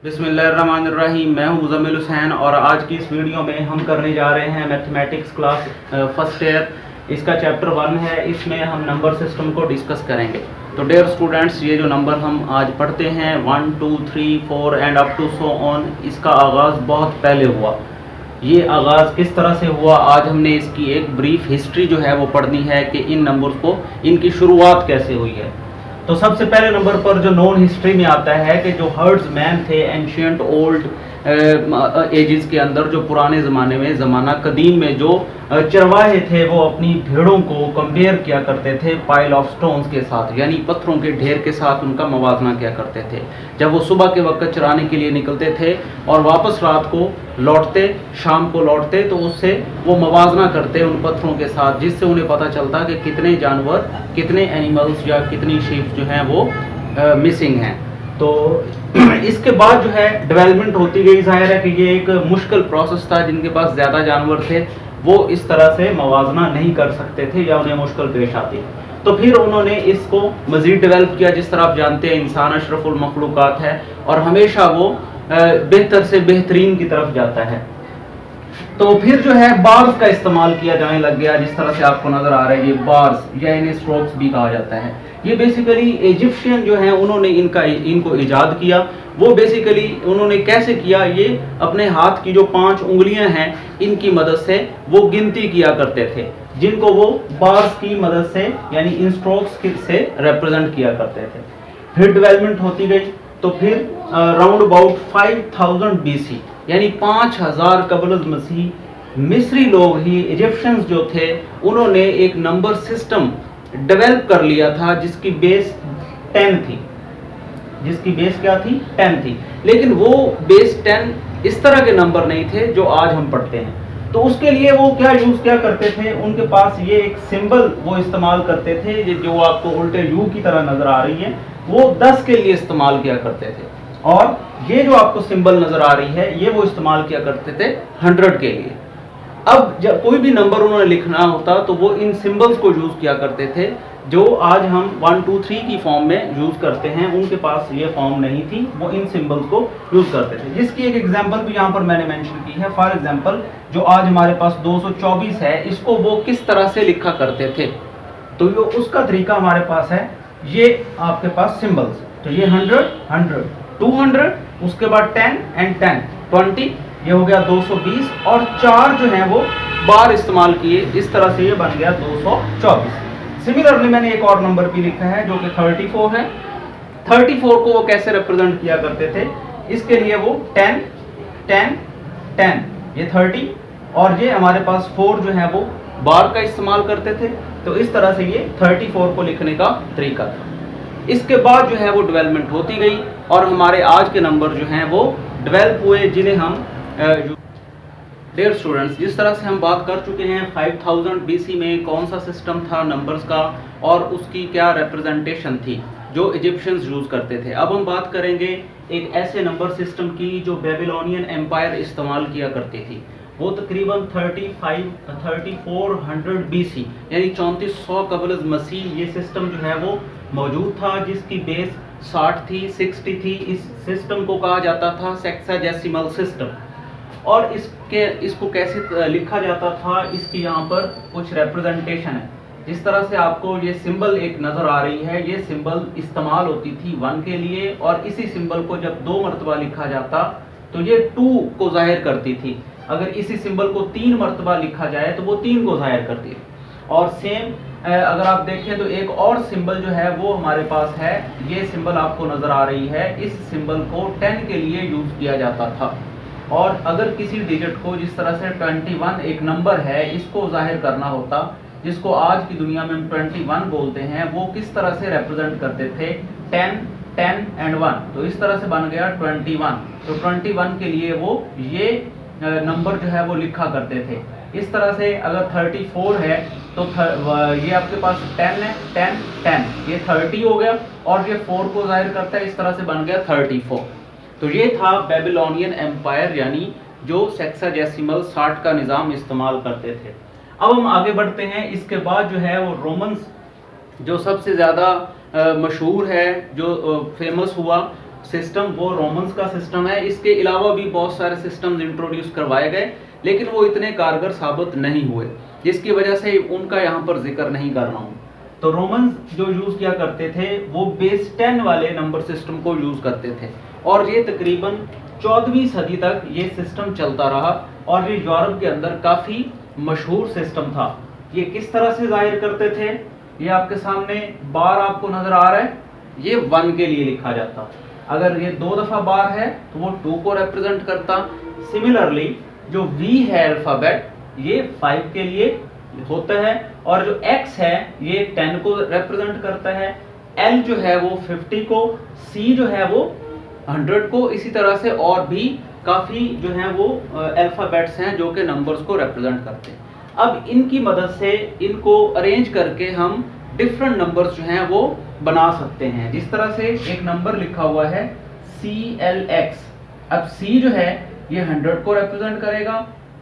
बिस्मिल्लाहिर्रहमानिर्रहीम। मैं हूं मुज़म्मिल हुसैन और आज की इस वीडियो में हम करने जा रहे हैं मैथमेटिक्स क्लास फर्स्ट ईयर। इसका चैप्टर 1 है। इसमें हम नंबर सिस्टम को डिस्कस करेंगे। तो डियर स्टूडेंट्स, ये जो नंबर हम आज पढ़ते हैं 1 2 3 4 and up to so on, इसका आगाज़ बहुत पहले हुआ। ये आगाज़ किस तरह से हुआ, आज हमने इसकी एक ब्रीफ हिस्ट्री जो है वो पढ़नी है कि इन नंबर्स को, इनकी शुरुआत कैसे हुई है। तो सबसे पहले नंबर पर जो नॉन हिस्ट्री में आता है कि जो हर्ड्समैन थे एंशियंट ओल्ड एजेस के अंदर, जो पुराने ज़माने में, ज़माना कदीम में जो चरवाहे थे वो अपनी भेड़ों को कंपेयर किया करते थे पाइल ऑफ स्टोन्स के साथ, यानी पत्थरों के ढेर के साथ उनका मवाजना किया करते थे। जब वो सुबह के वक्त चराने के लिए निकलते थे और वापस रात को लौटते, शाम को लौटते, तो उससे वो मवाजना करते उन पत्थरों के साथ, जिससे उन्हें पता चलता कि कितने जानवर, कितने एनिमल्स या कितनी शीप जो हैं वो मिसिंग हैं। तो इसके बाद जो है डेवलपमेंट होती गई। जाहिर है कि ये एक मुश्किल प्रोसेस था। जिनके पास ज़्यादा जानवर थे वो इस तरह से मवाजना नहीं कर सकते थे या उन्हें मुश्किल पेश आती। तो फिर उन्होंने इसको मज़ीद डेवलप किया। जिस तरह आप जानते हैं इंसान अशरफुल मखलूक़ात है और हमेशा वो बेहतर से बेहतरीन की तरफ जाता है। तो फिर जो है बार्स का इस्तेमाल किया जाने लग गया। जिस तरह से आपको नजर आ रहा है, ये बार्स या इन्हें स्ट्रोक्स भी कहा जाता है। ये बेसिकली इजिप्शियन जो है उन्होंने इनको ईजाद किया। वो बेसिकली उन्होंने कैसे किया, ये अपने हाथ की जो 5 उंगलियां हैं इनकी मदद से वो गिनती किया करते थे, जिनको वो बार्स की मदद से यानी इन स्ट्रोक्स से रिप्रेजेंट किया करते थे। फिर डेवलपमेंट होती गई। तो फिर राउंड अबाउट 5000 BC यानी 5000 कबल मसीह मिस्री लोग ही, इजिप्शियंस जो थे, उन्होंने एक नंबर सिस्टम डेवलप कर लिया था जिसकी बेस 10 थी। जिसकी बेस क्या थी? 10 थी। लेकिन वो बेस 10 इस तरह के नंबर नहीं थे जो आज हम पढ़ते हैं। तो उसके लिए वो क्या करते थे, उनके पास ये एक सिंबल वो इस्तेमाल करते थे, जो आपको उल्टे यू की तरह नजर आ रही है, वो 10 के लिए इस्तेमाल किया करते थे। और ये जो आपको सिंबल नजर आ रही है, ये वो इस्तेमाल किया करते थे 100 के लिए। अब जब कोई भी नंबर उन्होंने लिखना होता तो वो इन सिंबल्स को यूज किया करते थे, जो आज हम 1 2 3 की फॉर्म में यूज करते हैं। उनके पास ये फॉर्म नहीं थी, वो इन सिंबल्स को यूज करते थे। जिसकी एक एग्जांपल भी यहाँ पर मैंने मेंशन की है। फॉर एग्जांपल, जो आज हमारे पास 224 है, इसको वो किस तरह से लिखा करते थे, तो ये उसका तरीका हमारे पास है। ये आपके पास सिंबल्स, तो ये 100 100 200, उसके बाद 10 एंड 10 20, ये हो गया 220, और 4 जो है वो बार इस्तेमाल किए। इस तरह से ये बन गया 224। सिमिलरली मैंने एक और नंबर भी लिखा है जो कि 34 है। 34 को वो कैसे रिप्रेजेंट किया करते थे, इसके लिए वो 10 10 10, ये 30, और ये हमारे पास 4 जो है वो बार का इस्तेमाल करते थे। तो इस तरह से ये 34 को लिखने का तरीका था। इसके बाद जो है वो डेवलपमेंट होती गई और हमारे आज के नंबर जो हैं वो डेवलप हुए, जिन्हें हम डियर स्टूडेंट्स, जिस तरह से हम बात कर चुके हैं 5000 BC में कौन सा सिस्टम था नंबर्स का और उसकी क्या रिप्रेजेंटेशन थी जो इजिप्शियंस यूज़ करते थे। अब हम बात करेंगे एक ऐसे नंबर सिस्टम की जो बेबीलोनियन एम्पायर इस्तेमाल किया करती थी। वो तकरीबन 3400 BC यानी 3400 कबल मसीह ये सिस्टम जो है वो मौजूद था, जिसकी बेस 60 थी, 60 थी। इस सिस्टम को कहा जाता था सेक्साडेसिमल सिस्टम। और इसको कैसे लिखा जाता था, इसकी यहाँ पर कुछ रिप्रेजेंटेशन है। जिस तरह से आपको ये सिंबल एक नज़र आ रही है, ये सिंबल इस्तेमाल होती थी 1 के लिए, और इसी सिंबल को जब 2 मरतबा लिखा जाता तो ये 2 को जाहिर करती थी। अगर इसी सिंबल को 3 मरतबा लिखा जाए तो वो 3 को जाहिर करती है। और सेम अगर आप देखें तो एक और सिंबल जो है वो हमारे पास है, ये सिंबल आपको नज़र आ रही है। इस सिंबल को 10 के लिए यूज़ किया जाता था। और अगर किसी डिजिट को, जिस तरह से 21 एक नंबर है, इसको जाहिर करना होता, जिसको आज की दुनिया में हम 21 बोलते हैं, वो किस तरह से रिप्रेजेंट करते थे 10 10 एंड 1, तो इस तरह से बन गया 21। तो 21 के लिए वो ये नंबर जो है वो लिखा करते थे। इस तरह से अगर 34 है तो ये आपके पास 10 है, 10 10, ये 30 हो गया, और ये 4 को जाहिर करता है। इस तरह से बन गया 34। तो ये था बेबीलोनियन एम्पायर, यानी जो सेक्साडेसिमल 60 का निज़ाम इस्तेमाल करते थे। अब हम आगे बढ़ते हैं। इसके बाद जो है वो रोमन्स, जो सबसे ज़्यादा मशहूर है, जो फेमस हुआ सिस्टम वो रोमन्स का सिस्टम है। इसके अलावा भी बहुत सारे सिस्टम्स इंट्रोड्यूस करवाए गए, लेकिन वो इतने कारगर साबित नहीं हुए, जिसकी वजह से उनका यहाँ पर जिक्र नहीं कर रहा हूँ। तो रोमन्स जो यूज़ किया करते थे वो बेस 10 वाले नंबर सिस्टम को यूज़ करते थे, और ये तकरीबन 14वीं सदी तक ये सिस्टम चलता रहा, और ये यूरोप के अंदर काफ़ी मशहूर सिस्टम था। ये किस तरह से जाहिर करते थे, ये आपके सामने बार आपको नज़र आ रहा है, ये 1 के लिए लिखा जाता। अगर ये 2 दफ़ा बार है तो वो 2 को रिप्रेजेंट करता। सिमिलरली जो V है अल्फ़ाबेट, ये 5 के लिए होता है, और जो X है ये 10 को रिप्रेजेंट करता है, L जो है वो 50 को, C जो है वो 100 को, इसी तरह से और भी काफ़ी जो हैं वो अल्फ़ाबेट्स हैं जो कि नंबर्स को रिप्रेजेंट करते हैं। अब इनकी मदद से इनको अरेंज करके हम डिफरेंट नंबर्स जो हैं वो बना सकते हैं। जिस तरह से एक नंबर लिखा हुआ है CLX, अब C जो है ये 100 को रिप्रेजेंट करेगा,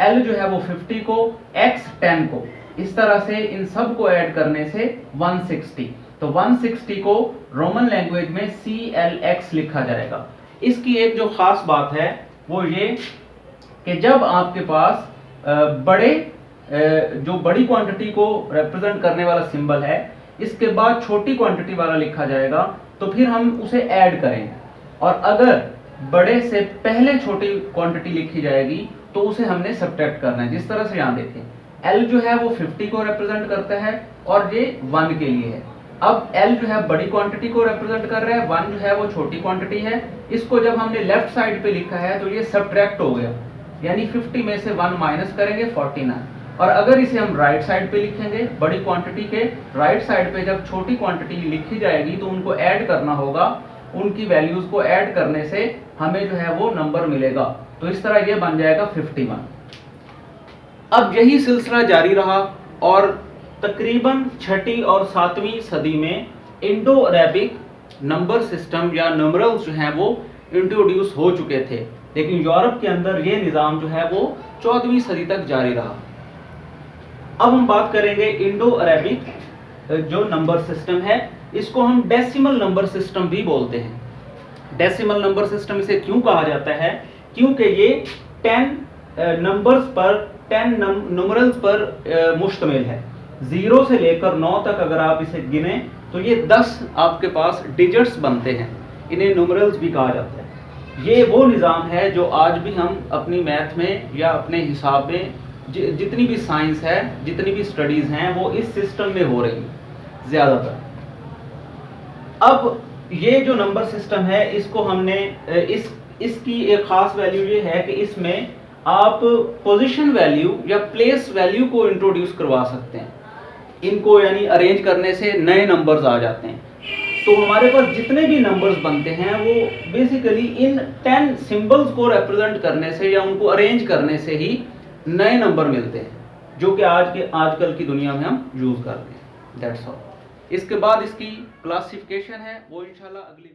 L जो है वो 50 को, X 10 को। इस तरह से इन सब को ऐड करने से 160, तो 160 को रोमन लैंग्वेज में CLX लिखा जाएगा। इसकी एक जो खास बात है वो ये कि जब आपके पास जो बड़ी क्वांटिटी को रिप्रेजेंट करने वाला सिंबल है, इसके बाद छोटी क्वांटिटी वाला लिखा जाएगा, तो फिर हम उसे ऐड करेंगे, और अगर बड़े से पहले छोटी क्वांटिटी लिखी जाएगी तो उसे हमने सब्ट्रैक्ट करना है। जिस तरह से यहाँ देखें, L जो है वो 50 को रिप्रेजेंट करता है और ये 1 के लिए है। अब L जो है बड़ी क्वांटिटी को रिप्रेजेंट कर रहा है, 1 जो है वो छोटी क्वांटिटी है। इसको जब हमने लेफ्ट साइड पे लिखा है तो ये सब्ट्रैक्ट हो गया, यानी 50 में से 1 माइनस करेंगे 49। और अगर इसे हम राइट साइड पे लिखेंगे, बड़ी क्वांटिटी के राइट साइड पे जब छोटी क्वांटिटी लिखी जाएगी तो उनको ऐड करना होगा, उनकी वैल्यूज को ऐड करने से हमें जो है वो नंबर मिलेगा। तो इस तरह ये बन जाएगा 51। अब यही सिलसिला जारी रहा, और तकरीबन 6वीं और 7वीं सदी में इंडो अरेबिक नंबर सिस्टम या न्यूमरल्स जो हैं वो इंट्रोड्यूस हो चुके थे, लेकिन यूरोप के अंदर ये निज़ाम जो है वो 14वीं सदी तक जारी रहा। अब हम बात करेंगे इंडो अरेबिक जो नंबर सिस्टम है, इसको हम डेसिमल नंबर सिस्टम भी बोलते हैं। डेसिमल नंबर सिस्टम इसे क्यों कहा जाता है, क्योंकि ये 10 नंबर्स पर 10 न्यूमरल्स पर मुश्तमिल है। 0 से लेकर 9 तक अगर आप इसे गिने तो ये 10 आपके पास डिजिट्स बनते हैं, इन्हें न्यूमरल्स भी कहा जाता है। ये वो निज़ाम है जो आज भी हम अपनी मैथ में या अपने हिसाब में जितनी भी साइंस है, जितनी भी स्टडीज़ हैं, वो इस सिस्टम में हो रही है ज़्यादातर। अब ये जो नंबर सिस्टम है, इसको हमने इसकी एक ख़ास वैल्यू ये है कि इसमें आप पोजीशन वैल्यू या प्लेस वैल्यू को इंट्रोड्यूस करवा सकते हैं। इनको यानी अरेंज करने से नए नंबर्स आ जाते हैं। तो हमारे पास जितने भी नंबर्स बनते हैं वो बेसिकली इन 10 सिंबल्स को रिप्रेजेंट करने से या उनको अरेंज करने से ही नए नंबर मिलते हैं, जो कि आजकल की दुनिया में हम यूज़ करते हैं। That's all. इसके बाद इसकी क्लासिफिकेशन है वो इंशाल्लाह अगली